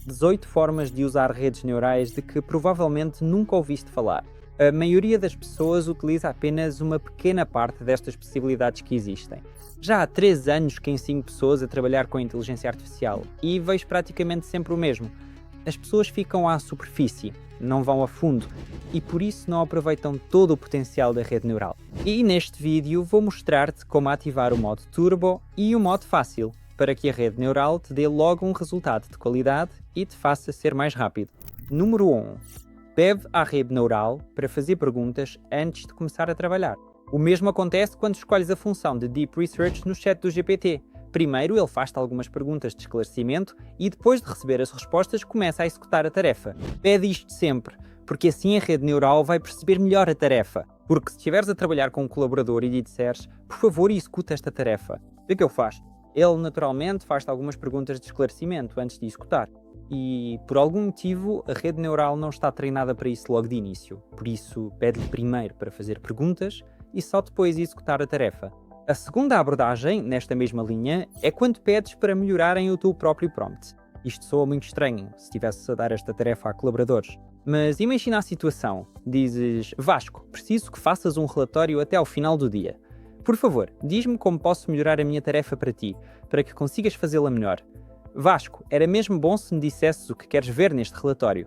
18 formas de usar redes neurais de que provavelmente nunca ouviste falar. A maioria das pessoas utiliza apenas uma pequena parte destas possibilidades que existem. Já há 3 anos que ensino pessoas a trabalhar com a inteligência artificial e vejo praticamente sempre o mesmo. As pessoas ficam à superfície, não vão a fundo e por isso não aproveitam todo o potencial da rede neural. E neste vídeo vou mostrar-te como ativar o modo Turbo e o modo Fácil, para que a rede neural te dê logo um resultado de qualidade e te faça ser mais rápido. Número 1. Pede à rede neural para fazer perguntas antes de começar a trabalhar. O mesmo acontece quando escolhes a função de Deep Research no chat do GPT. Primeiro ele faz-te algumas perguntas de esclarecimento e depois de receber as respostas começa a executar a tarefa. Pede isto sempre, porque assim a rede neural vai perceber melhor a tarefa. Porque se estiveres a trabalhar com um colaborador e lhe disseres, por favor executa esta tarefa, o que é que ele faz? Ele naturalmente faz-te algumas perguntas de esclarecimento antes de executar. E, por algum motivo, a rede neural não está treinada para isso logo de início. Por isso, pede-lhe primeiro para fazer perguntas e só depois executar a tarefa. A segunda abordagem, nesta mesma linha, é quando pedes para melhorarem o teu próprio prompt. Isto soa muito estranho, se estivesse a dar esta tarefa a colaboradores. Mas imagina a situação. Dizes, Vasco, preciso que faças um relatório até ao final do dia. Por favor, diz-me como posso melhorar a minha tarefa para ti, para que consigas fazê-la melhor. Vasco, era mesmo bom se me dissesses o que queres ver neste relatório.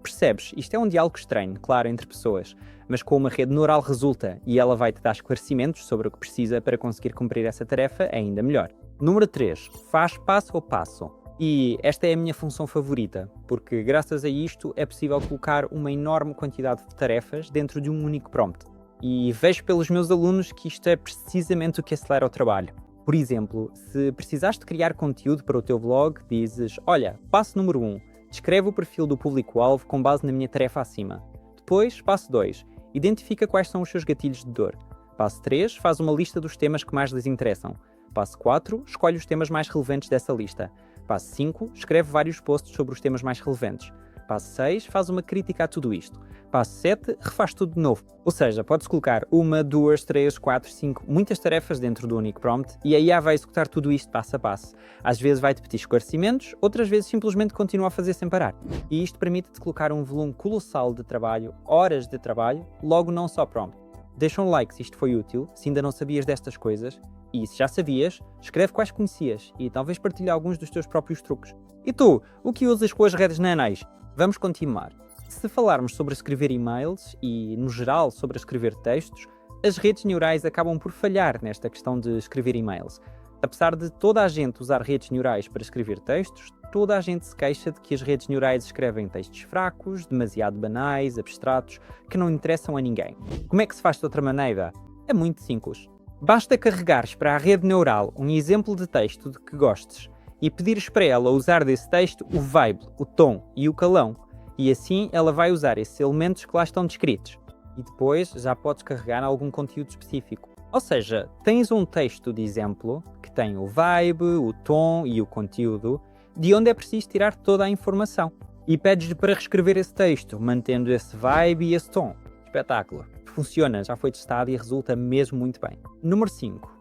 Percebes? Isto é um diálogo estranho, claro, entre pessoas, mas com uma rede neural resulta e ela vai-te dar esclarecimentos sobre o que precisa para conseguir cumprir essa tarefa ainda melhor. Número 3. Faz passo a passo. E esta é a minha função favorita, porque graças a isto é possível colocar uma enorme quantidade de tarefas dentro de um único prompt. E vejo pelos meus alunos que isto é precisamente o que acelera o trabalho. Por exemplo, se precisares de criar conteúdo para o teu blog, dizes, olha, passo número 1, descreve o perfil do público-alvo com base na minha tarefa acima. Depois, passo 2, identifica quais são os seus gatilhos de dor. Passo 3, faz uma lista dos temas que mais lhes interessam. Passo 4, escolhe os temas mais relevantes dessa lista. Passo 5, escreve vários posts sobre os temas mais relevantes. Passo 6, faz uma crítica a tudo isto. Passo 7, refaz tudo de novo. Ou seja, podes colocar 1, 2, 3, 4, 5, muitas tarefas dentro do único prompt e a IA vai executar tudo isto passo a passo. Às vezes vai-te pedir esclarecimentos, outras vezes simplesmente continua a fazer sem parar. E isto permite-te colocar um volume colossal de trabalho, horas de trabalho, logo não só prompt. Deixa um like se isto foi útil, se ainda não sabias destas coisas, e se já sabias, escreve quais conhecias e talvez partilhe alguns dos teus próprios truques. E tu, o que usas com as redes neurais? Vamos continuar. Se falarmos sobre escrever e-mails e, no geral, sobre escrever textos, as redes neurais acabam por falhar nesta questão de escrever e-mails. Apesar de toda a gente usar redes neurais para escrever textos, toda a gente se queixa de que as redes neurais escrevem textos fracos, demasiado banais, abstratos, que não interessam a ninguém. Como é que se faz de outra maneira? É muito simples. Basta carregares para a rede neural um exemplo de texto de que gostes e pedires para ela usar desse texto o vibe, o tom e o calão. E assim ela vai usar esses elementos que lá estão descritos. E depois já podes carregar algum conteúdo específico. Ou seja, tens um texto de exemplo que tem o vibe, o tom e o conteúdo, de onde é preciso tirar toda a informação. E pedes-lhe para reescrever esse texto, mantendo esse vibe e esse tom. Espetáculo. Funciona, já foi testado e resulta mesmo muito bem. Número 5.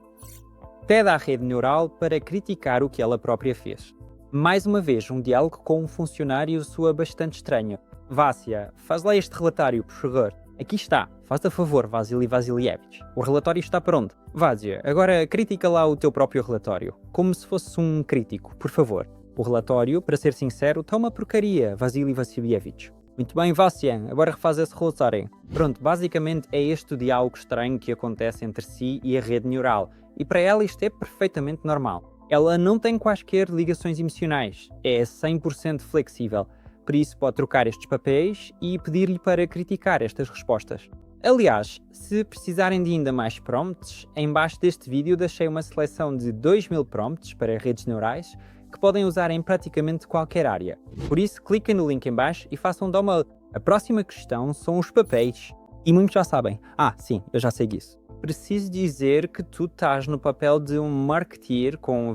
Pede à rede neural para criticar o que ela própria fez. Mais uma vez, um diálogo com um funcionário soa bastante estranho. Vácia, faz lá este relatório, por favor. Aqui está, faz a favor, Vasily Vasilievich. O relatório está pronto. Vásia, agora critica lá o teu próprio relatório. Como se fosse um crítico, por favor. O relatório, para ser sincero, está uma porcaria, Vasily Vassilievich. Muito bem, Vácia, agora refaz esse relatório. Pronto, basicamente é este o diálogo estranho que acontece entre si e a rede neural. E para ela isto é perfeitamente normal. Ela não tem quaisquer ligações emocionais, é 100% flexível, por isso pode trocar estes papéis e pedir-lhe para criticar estas respostas. Aliás, se precisarem de ainda mais prompts, em baixo deste vídeo deixei uma seleção de 2000 prompts para redes neurais que podem usar em praticamente qualquer área. Por isso, cliquem no link em baixo e façam download. A próxima questão são os papéis. E muitos já sabem. Sim, eu já sei disso. Preciso dizer que tu estás no papel de um marketeer com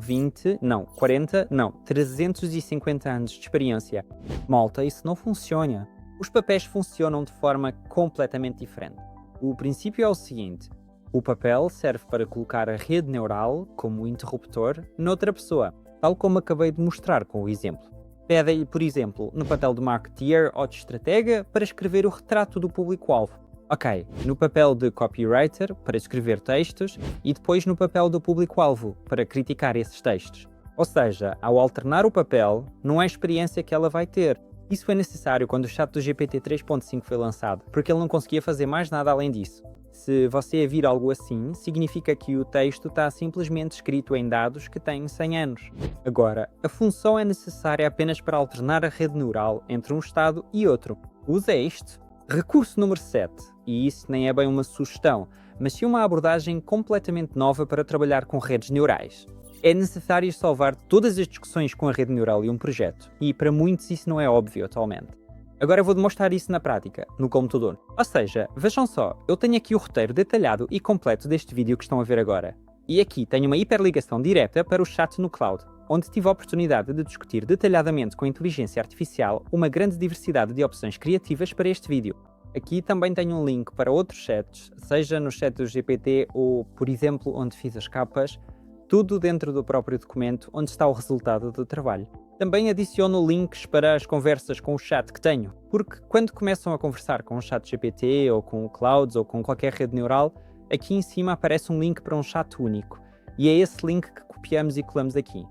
350 anos de experiência. Malta, isso não funciona. Os papéis funcionam de forma completamente diferente. O princípio é o seguinte: o papel serve para colocar a rede neural, como interruptor, noutra pessoa, tal como acabei de mostrar com o exemplo. Pedem, por exemplo, no papel de marketeer ou de estratega para escrever o retrato do público-alvo. Ok, no papel de copywriter para escrever textos e depois no papel do público-alvo para criticar esses textos. Ou seja, ao alternar o papel, não é a experiência que ela vai ter. Isso foi necessário quando o chat do GPT 3.5 foi lançado, porque ele não conseguia fazer mais nada além disso. Se você vir algo assim, significa que o texto está simplesmente escrito em dados que têm 100 anos. Agora, a função é necessária apenas para alternar a rede neural entre um estado e outro. Usa este. Recurso número 7, e isso nem é bem uma sugestão, mas sim uma abordagem completamente nova para trabalhar com redes neurais. É necessário salvar todas as discussões com a rede neural e um projeto, e para muitos isso não é óbvio atualmente. Agora eu vou demonstrar isso na prática, no computador. Ou seja, vejam só, eu tenho aqui o roteiro detalhado e completo deste vídeo que estão a ver agora. E aqui tenho uma hiperligação direta para o chat no cloud, onde tive a oportunidade de discutir detalhadamente com a inteligência artificial uma grande diversidade de opções criativas para este vídeo. Aqui também tenho um link para outros chats, seja no chat do GPT ou, por exemplo, onde fiz as capas, tudo dentro do próprio documento onde está o resultado do trabalho. Também adiciono links para as conversas com o chat que tenho, porque quando começam a conversar com o chat GPT ou com o Clouds ou com qualquer rede neural, aqui em cima aparece um link para um chat único, e é esse link que copiamos e colamos aqui.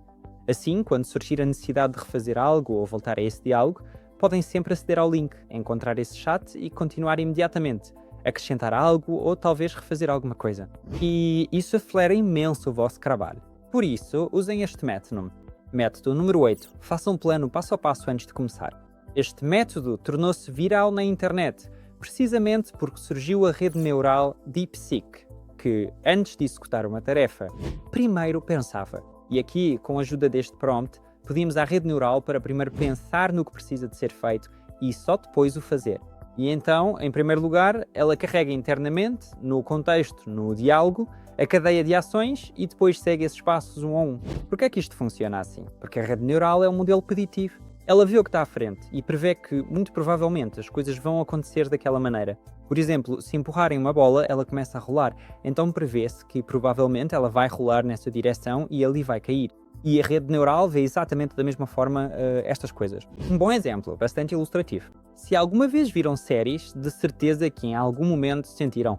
Assim, quando surgir a necessidade de refazer algo ou voltar a esse diálogo, podem sempre aceder ao link, encontrar esse chat e continuar imediatamente, acrescentar algo ou talvez refazer alguma coisa. E isso acelera imenso o vosso trabalho. Por isso, usem este método. Método número 8. Faça um plano passo a passo antes de começar. Este método tornou-se viral na internet, precisamente porque surgiu a rede neural DeepSeek, que, antes de executar uma tarefa, primeiro pensava. E aqui, com a ajuda deste prompt, pedimos à rede neural para primeiro pensar no que precisa de ser feito e só depois o fazer. E então, em primeiro lugar, ela carrega internamente, no contexto, no diálogo, a cadeia de ações e depois segue esses passos um a um. Porquê é que isto funciona assim? Porque a rede neural é um modelo preditivo. Ela vê o que está à frente e prevê que, muito provavelmente, as coisas vão acontecer daquela maneira. Por exemplo, se empurrarem uma bola, ela começa a rolar. Então prevê-se que, provavelmente, ela vai rolar nessa direção e ali vai cair. E a rede neural vê exatamente da mesma forma estas coisas. Um bom exemplo, bastante ilustrativo. Se alguma vez viram séries, de certeza que em algum momento sentiram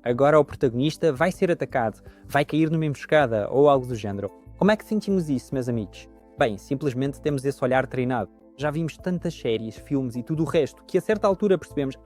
agora o protagonista vai ser atacado, vai cair numa emboscada ou algo do género. Como é que sentimos isso, meus amigos? Bem, simplesmente temos esse olhar treinado. Já vimos tantas séries, filmes e tudo o resto que a certa altura percebemos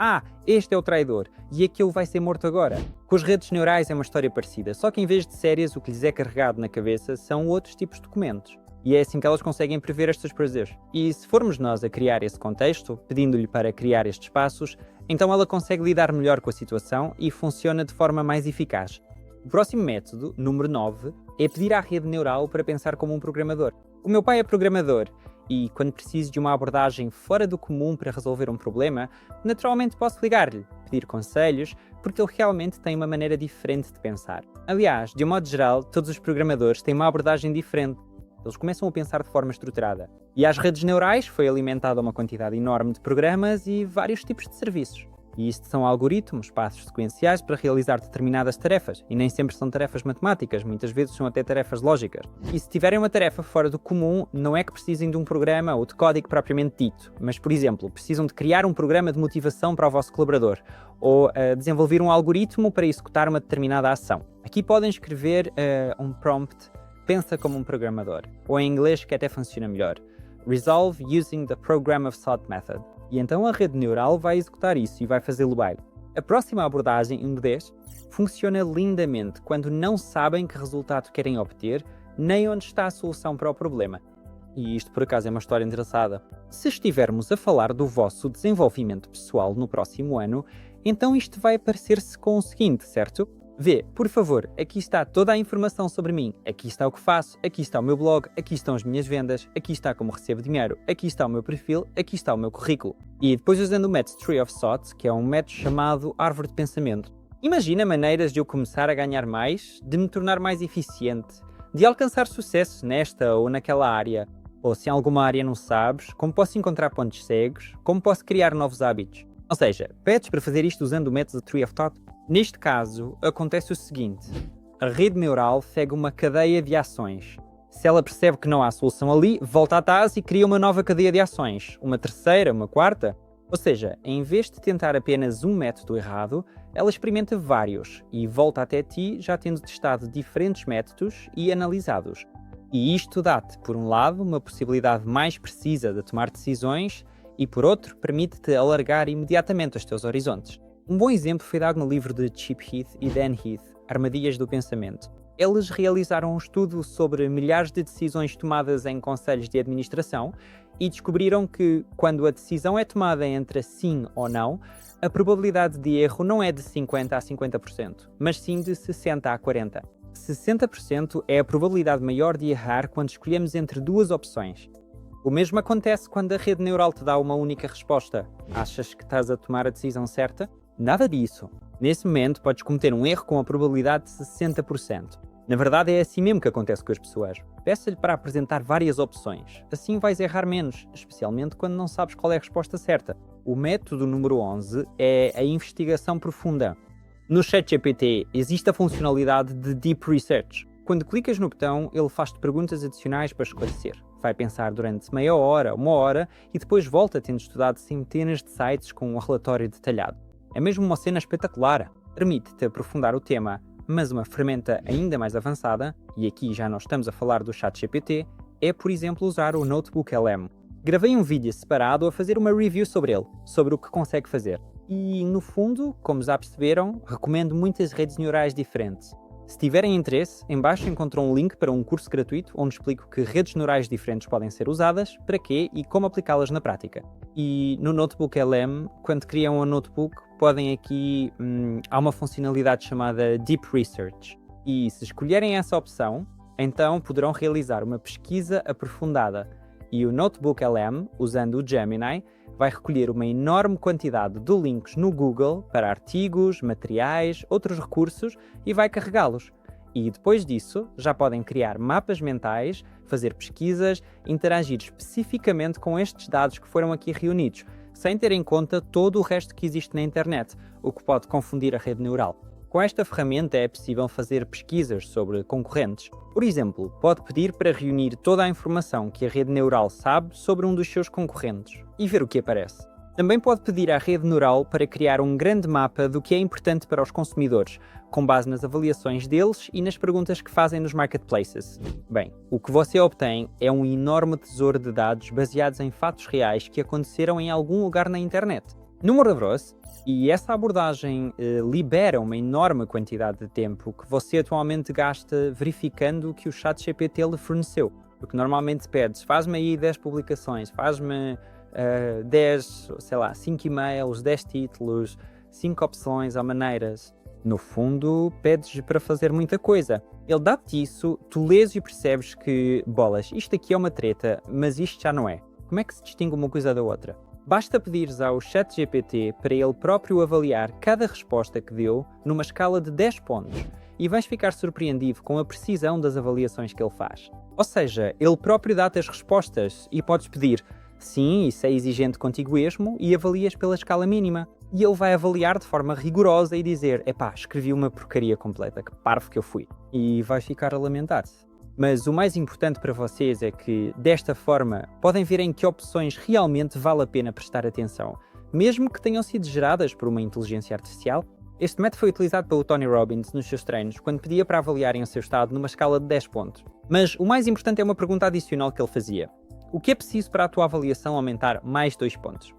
este é o traidor e aquele vai ser morto agora. Com as redes neurais é uma história parecida, só que em vez de séries o que lhes é carregado na cabeça são outros tipos de documentos. E é assim que elas conseguem prever estas coisas. E se formos nós a criar esse contexto, pedindo-lhe para criar estes passos, então ela consegue lidar melhor com a situação e funciona de forma mais eficaz. O próximo método, número 9, é pedir à rede neural para pensar como um programador. O meu pai é programador e, quando preciso de uma abordagem fora do comum para resolver um problema, naturalmente posso ligar-lhe, pedir conselhos, porque ele realmente tem uma maneira diferente de pensar. Aliás, de um modo geral, todos os programadores têm uma abordagem diferente. Eles começam a pensar de forma estruturada. E às redes neurais foi alimentada uma quantidade enorme de programas e vários tipos de serviços. E isto são algoritmos, passos sequenciais para realizar determinadas tarefas, e nem sempre são tarefas matemáticas, muitas vezes são até tarefas lógicas. E se tiverem uma tarefa fora do comum, não é que precisem de um programa ou de código propriamente dito, mas, por exemplo, precisam de criar um programa de motivação para o vosso colaborador, ou desenvolver um algoritmo para executar uma determinada ação. Aqui podem escrever um prompt, pensa como um programador, ou em inglês que até funciona melhor, Resolve using the Program of Thought Method. E então a rede neural vai executar isso e vai fazê-lo bem. A próxima abordagem, em 10, funciona lindamente quando não sabem que resultado querem obter, nem onde está a solução para o problema. E isto, por acaso, é uma história engraçada. Se estivermos a falar do vosso desenvolvimento pessoal no próximo ano, então isto vai parecer-se com o seguinte, certo? Vê, por favor, aqui está toda a informação sobre mim, aqui está o que faço, aqui está o meu blog, aqui estão as minhas vendas, aqui está como recebo dinheiro, aqui está o meu perfil, aqui está o meu currículo. E depois usando o método Tree of Thought, que é um método chamado árvore de pensamento. Imagina maneiras de eu começar a ganhar mais, de me tornar mais eficiente, de alcançar sucesso nesta ou naquela área. Ou se em alguma área não sabes, como posso encontrar pontos cegos, como posso criar novos hábitos. Ou seja, pedes para fazer isto usando o método Tree of Thought? Neste caso, acontece o seguinte. A rede neural segue uma cadeia de ações. Se ela percebe que não há solução ali, volta atrás e cria uma nova cadeia de ações, uma terceira, uma quarta. Ou seja, em vez de tentar apenas um método errado, ela experimenta vários e volta até ti já tendo testado diferentes métodos e analisado-os. E isto dá-te, por um lado, uma possibilidade mais precisa de tomar decisões e, por outro, permite-te alargar imediatamente os teus horizontes. Um bom exemplo foi dado no livro de Chip Heath e Dan Heath, Armadilhas do Pensamento. Eles realizaram um estudo sobre milhares de decisões tomadas em conselhos de administração e descobriram que, quando a decisão é tomada entre sim ou não, a probabilidade de erro não é de 50% a 50%, mas sim de 60% a 40%. 60% é a probabilidade maior de errar quando escolhemos entre duas opções. O mesmo acontece quando a rede neural te dá uma única resposta. Achas que estás a tomar a decisão certa? Nada disso. Nesse momento, podes cometer um erro com a probabilidade de 60%. Na verdade, é assim mesmo que acontece com as pessoas. Peça-lhe para apresentar várias opções. Assim vais errar menos, especialmente quando não sabes qual é a resposta certa. O método número 11 é a investigação profunda. No ChatGPT existe a funcionalidade de Deep Research. Quando clicas no botão, ele faz-te perguntas adicionais para esclarecer. Vai pensar durante meia hora, uma hora e depois volta tendo estudado centenas de sites com um relatório detalhado. É mesmo uma cena espetacular. Permite-te aprofundar o tema, mas uma ferramenta ainda mais avançada, e aqui já não estamos a falar do ChatGPT, é, por exemplo, usar o NotebookLM. Gravei um vídeo separado a fazer uma review sobre ele, sobre o que consegue fazer. E, no fundo, como já perceberam, recomendo muitas redes neurais diferentes. Se tiverem interesse, em baixo encontram um link para um curso gratuito onde explico que redes neurais diferentes podem ser usadas, para quê e como aplicá-las na prática. E no NotebookLM, quando criam um notebook, podem aqui, há uma funcionalidade chamada Deep Research. E se escolherem essa opção, então poderão realizar uma pesquisa aprofundada. E o NotebookLM, usando o Gemini, vai recolher uma enorme quantidade de links no Google para artigos, materiais, outros recursos e vai carregá-los. E depois disso, já podem criar mapas mentais, fazer pesquisas, interagir especificamente com estes dados que foram aqui reunidos, sem ter em conta todo o resto que existe na internet, o que pode confundir a rede neural. Com esta ferramenta é possível fazer pesquisas sobre concorrentes. Por exemplo, pode pedir para reunir toda a informação que a rede neural sabe sobre um dos seus concorrentes e ver o que aparece. Também pode pedir à rede neural para criar um grande mapa do que é importante para os consumidores, com base nas avaliações deles e nas perguntas que fazem nos marketplaces. Bem, o que você obtém é um enorme tesouro de dados baseados em fatos reais que aconteceram em algum lugar na internet. Número 12. E essa abordagem libera uma enorme quantidade de tempo que você atualmente gasta verificando o que o ChatGPT lhe forneceu. Porque normalmente pedes, faz-me aí 10 publicações, faz-me 5 e-mails, 10 títulos, 5 opções ou maneiras. No fundo, pedes para fazer muita coisa. Ele dá-te isso, tu lês e percebes que, bolas, isto aqui é uma treta, mas isto já não é. Como é que se distingue uma coisa da outra? Basta pedires ao ChatGPT para ele próprio avaliar cada resposta que deu numa escala de 10 pontos e vais ficar surpreendido com a precisão das avaliações que ele faz. Ou seja, ele próprio dá-te as respostas e podes pedir sim, isso é exigente contigo mesmo e avalias pela escala mínima. E ele vai avaliar de forma rigorosa e dizer escrevi uma porcaria completa, que parvo que eu fui. E vais ficar a lamentar-se. Mas o mais importante para vocês é que, desta forma, podem ver em que opções realmente vale a pena prestar atenção, mesmo que tenham sido geradas por uma inteligência artificial. Este método foi utilizado pelo Tony Robbins nos seus treinos, quando pedia para avaliarem o seu estado numa escala de 10 pontos. Mas o mais importante é uma pergunta adicional que ele fazia. O que é preciso para a tua avaliação aumentar mais 2 pontos?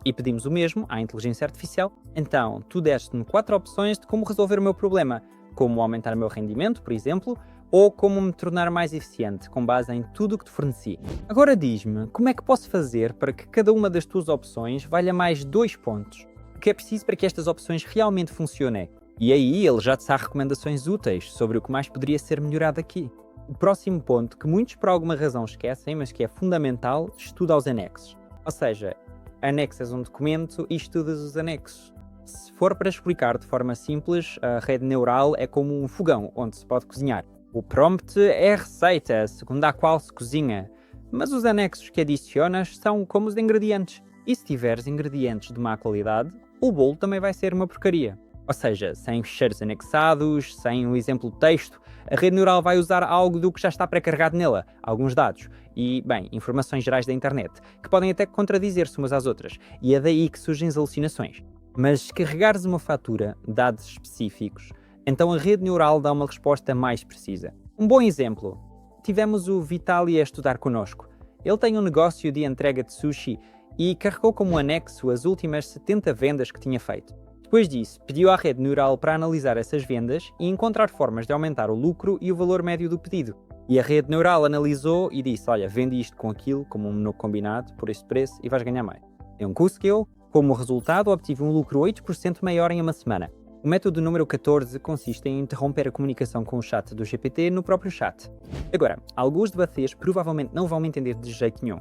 E pedimos o mesmo à inteligência artificial. Então, tu deste-me 4 opções de como resolver o meu problema, como aumentar o meu rendimento, por exemplo, ou como me tornar mais eficiente, com base em tudo o que te forneci. Agora diz-me, como é que posso fazer para que cada uma das tuas opções valha mais 2 pontos? O que é preciso para que estas opções realmente funcionem? E aí ele já te dá recomendações úteis sobre o que mais poderia ser melhorado aqui. O próximo ponto, que muitos por alguma razão esquecem, mas que é fundamental, estuda os anexos. Ou seja, anexas um documento e estudas os anexos. Se for para explicar de forma simples, a rede neural é como um fogão onde se pode cozinhar. O prompt é a receita, segundo a qual se cozinha, mas os anexos que adicionas são como os ingredientes. E se tiveres ingredientes de má qualidade, o bolo também vai ser uma porcaria. Ou seja, sem ficheiros anexados, sem um exemplo de texto, a rede neural vai usar algo do que já está pré-carregado nela, alguns dados e, bem, informações gerais da internet, que podem até contradizer-se umas às outras, e é daí que surgem as alucinações. Mas se carregares uma fatura, dados específicos, então a rede neural dá uma resposta mais precisa. Um bom exemplo, tivemos o Vitaly a estudar connosco. Ele tem um negócio de entrega de sushi e carregou como anexo as últimas 70 vendas que tinha feito. Depois disso, pediu à rede neural para analisar essas vendas e encontrar formas de aumentar o lucro e o valor médio do pedido. E a rede neural analisou e disse, olha, vende isto com aquilo, como um menu combinado, por este preço, e vais ganhar mais. É um Q-Scale, como resultado obtive um lucro 8% maior em uma semana. O método número 14 consiste em interromper a comunicação com o chat do GPT no próprio chat. Agora, alguns de vocês provavelmente não vão me entender de jeito nenhum.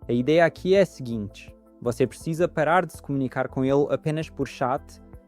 A ideia aqui é a seguinte. Você precisa parar de se comunicar com ele apenas por chat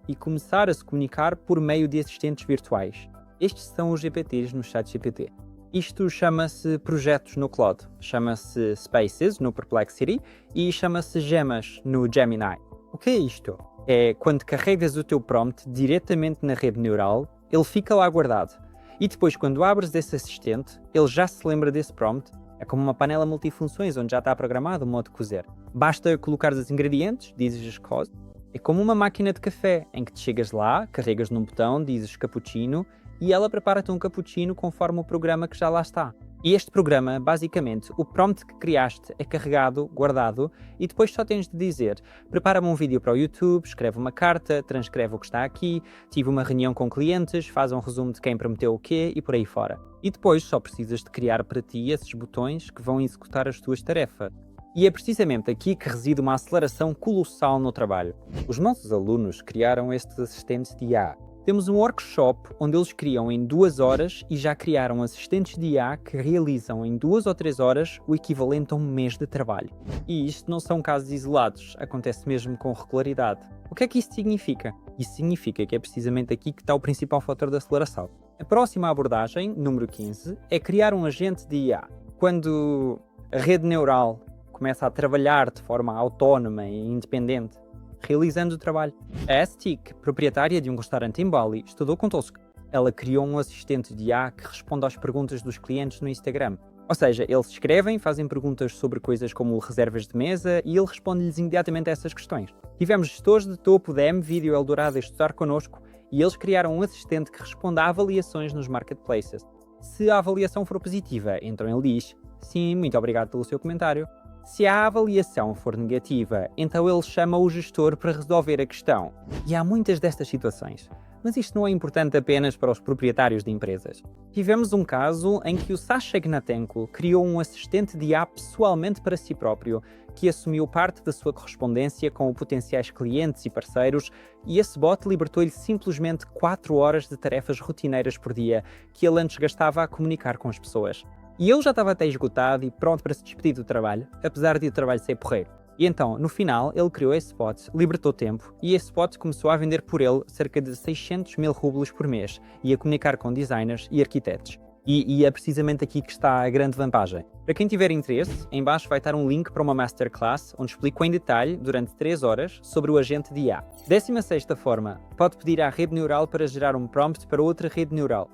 e começar a se comunicar por meio de assistentes virtuais. Estes são os GPTs no ChatGPT. Isto chama-se projetos no Claude, chama-se Spaces no Perplexity e chama-se Gemas no Gemini. O que é isto? É quando carregas o teu prompt diretamente na rede neural, ele fica lá guardado. E depois, quando abres esse assistente, ele já se lembra desse prompt. É como uma panela multifunções onde já está programado o modo cozer. Basta colocar os ingredientes, dizes as coisas. É como uma máquina de café, em que te chegas lá, carregas num botão, dizes cappuccino e ela prepara-te um cappuccino conforme o programa que já lá está. E este programa, basicamente, o prompt que criaste é carregado, guardado, e depois só tens de dizer prepara-me um vídeo para o YouTube, escreve uma carta, transcreve o que está aqui, tive uma reunião com clientes, faz um resumo de quem prometeu o quê e por aí fora. E depois só precisas de criar para ti esses botões que vão executar as tuas tarefas. E é precisamente aqui que reside uma aceleração colossal no trabalho. Os nossos alunos criaram estes assistentes de IA. Temos um workshop onde eles criam em 2 horas e já criaram assistentes de IA que realizam em 2 ou 3 horas o equivalente a um mês de trabalho. E isto não são casos isolados, acontece mesmo com regularidade. O que é que isso significa? Isso significa que é precisamente aqui que está o principal fator de aceleração. A próxima abordagem, número 15, é criar um agente de IA. Quando a rede neural começa a trabalhar de forma autónoma e independente, realizando o trabalho. A Astic, proprietária de um restaurante em Bali, estudou com Tosca. Ela criou um assistente de IA que responde às perguntas dos clientes no Instagram. Ou seja, eles escrevem, fazem perguntas sobre coisas como reservas de mesa e ele responde-lhes imediatamente a essas questões. Tivemos gestores de topo da M-Video Eldorado a estudar connosco e eles criaram um assistente que responde a avaliações nos marketplaces. Se a avaliação for positiva, então ele diz: sim, muito obrigado pelo seu comentário. Se a avaliação for negativa, então ele chama o gestor para resolver a questão. E há muitas destas situações. Mas isto não é importante apenas para os proprietários de empresas. Tivemos um caso em que o Sasha Gnatenko criou um assistente de IA pessoalmente para si próprio, que assumiu parte da sua correspondência com potenciais clientes e parceiros, e esse bot libertou-lhe simplesmente 4 horas de tarefas rotineiras por dia, que ele antes gastava a comunicar com as pessoas. E ele já estava até esgotado e pronto para se despedir do trabalho, apesar de o trabalho ser porreiro. E então, no final, ele criou esse bot, libertou tempo, e esse bot começou a vender por ele cerca de 600 mil rublos por mês, e a comunicar com designers e arquitetos. E é precisamente aqui que está a grande vantagem. Para quem tiver interesse, em baixo vai estar um link para uma masterclass, onde explico em detalhe, durante 3 horas, sobre o agente de IA. 16ª forma, pode pedir à rede neural para gerar um prompt para outra rede neural.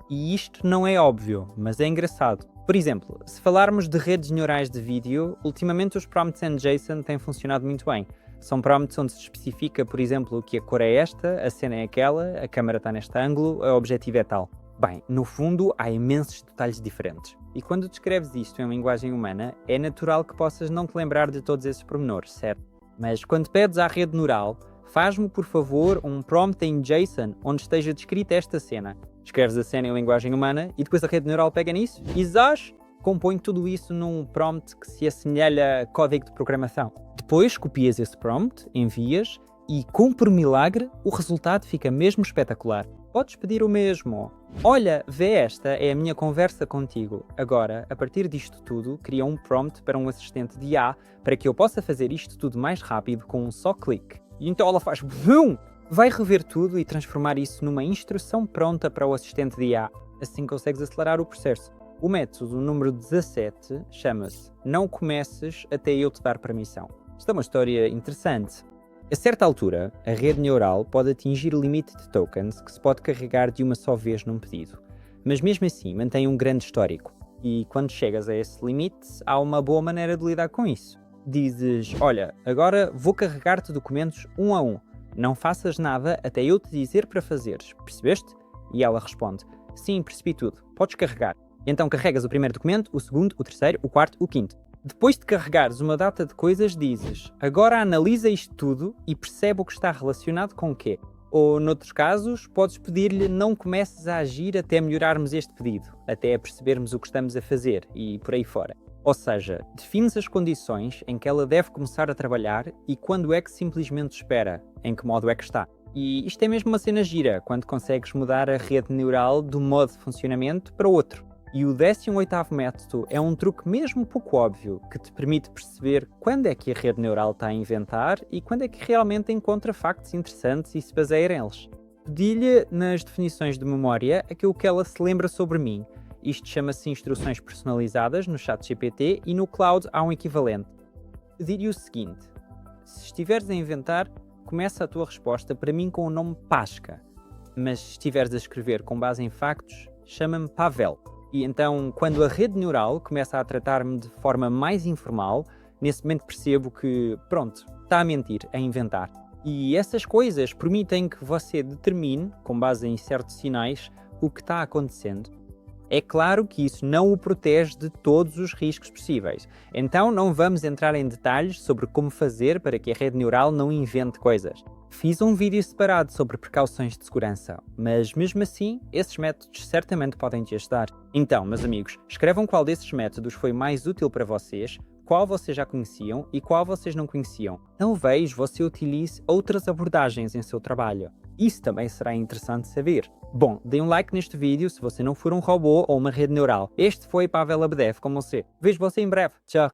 E isto não é óbvio, mas é engraçado. Por exemplo, se falarmos de redes neurais de vídeo, ultimamente os prompts em JSON têm funcionado muito bem. São prompts onde se especifica, por exemplo, que a cor é esta, a cena é aquela, a câmera está neste ângulo, o objetivo é tal. Bem, no fundo, há imensos detalhes diferentes. E quando descreves isto em linguagem humana, é natural que possas não te lembrar de todos esses pormenores, certo? Mas quando pedes à rede neural, faz-me, por favor, um prompt em JSON onde esteja descrita esta cena. Escreves a cena em linguagem humana e depois a rede neural pega nisso e compõe tudo isso num prompt que se assemelha a código de programação. Depois copias esse prompt, envias e, como por milagre, o resultado fica mesmo espetacular. Podes pedir o mesmo. Olha, vê, esta é a minha conversa contigo. Agora, a partir disto tudo, cria um prompt para um assistente de IA para que eu possa fazer isto tudo mais rápido com um só clique. E então ela faz BUM! Vai rever tudo e transformar isso numa instrução pronta para o assistente de IA. Assim consegues acelerar o processo. O método número 17 chama-se Não comeces até eu te dar permissão. Isto é uma história interessante. A certa altura, a rede neural pode atingir o limite de tokens que se pode carregar de uma só vez num pedido. Mas mesmo assim, mantém um grande histórico. E quando chegas a esse limite, há uma boa maneira de lidar com isso. Dizes, olha, agora vou carregar-te documentos um a um. Não faças nada até eu te dizer para fazeres. Percebeste? E ela responde, sim, percebi tudo. Podes carregar. Então carregas o primeiro documento, o segundo, o terceiro, o quarto, o quinto. Depois de carregares uma data de coisas, dizes, agora analisa isto tudo e percebe o que está relacionado com o quê. Ou, noutros casos, podes pedir-lhe não comeces a agir até melhorarmos este pedido, até percebermos o que estamos a fazer e por aí fora. Ou seja, defines as condições em que ela deve começar a trabalhar e quando é que simplesmente espera, em que modo é que está. E isto é mesmo uma cena gira, quando consegues mudar a rede neural de um modo de funcionamento para outro. E o 18º método é um truque mesmo pouco óbvio, que te permite perceber quando é que a rede neural está a inventar e quando é que realmente encontra factos interessantes e se baseia neles. Pedi-lhe nas definições de memória aquilo que ela se lembra sobre mim. Isto chama-se instruções personalizadas no ChatGPT e no cloud há um equivalente. Pedi-lhe o seguinte, se estiveres a inventar, começa a tua resposta para mim com o nome Pasca, mas se estiveres a escrever com base em factos, chama-me Pavel. E então, quando a rede neural começa a tratar-me de forma mais informal, nesse momento percebo que, pronto, está a mentir, a inventar. E essas coisas permitem que você determine, com base em certos sinais, o que está acontecendo. É claro que isso não o protege de todos os riscos possíveis. Então não vamos entrar em detalhes sobre como fazer para que a rede neural não invente coisas. Fiz um vídeo separado sobre precauções de segurança, mas mesmo assim, esses métodos certamente podem te ajudar. Então, meus amigos, escrevam qual desses métodos foi mais útil para vocês, qual vocês já conheciam e qual vocês não conheciam. Talvez você utilize outras abordagens em seu trabalho. Isso também será interessante saber. Bom, dê um like neste vídeo se você não for um robô ou uma rede neural. Este foi Pavel Lebedev com você. Vejo você em breve. Tchau!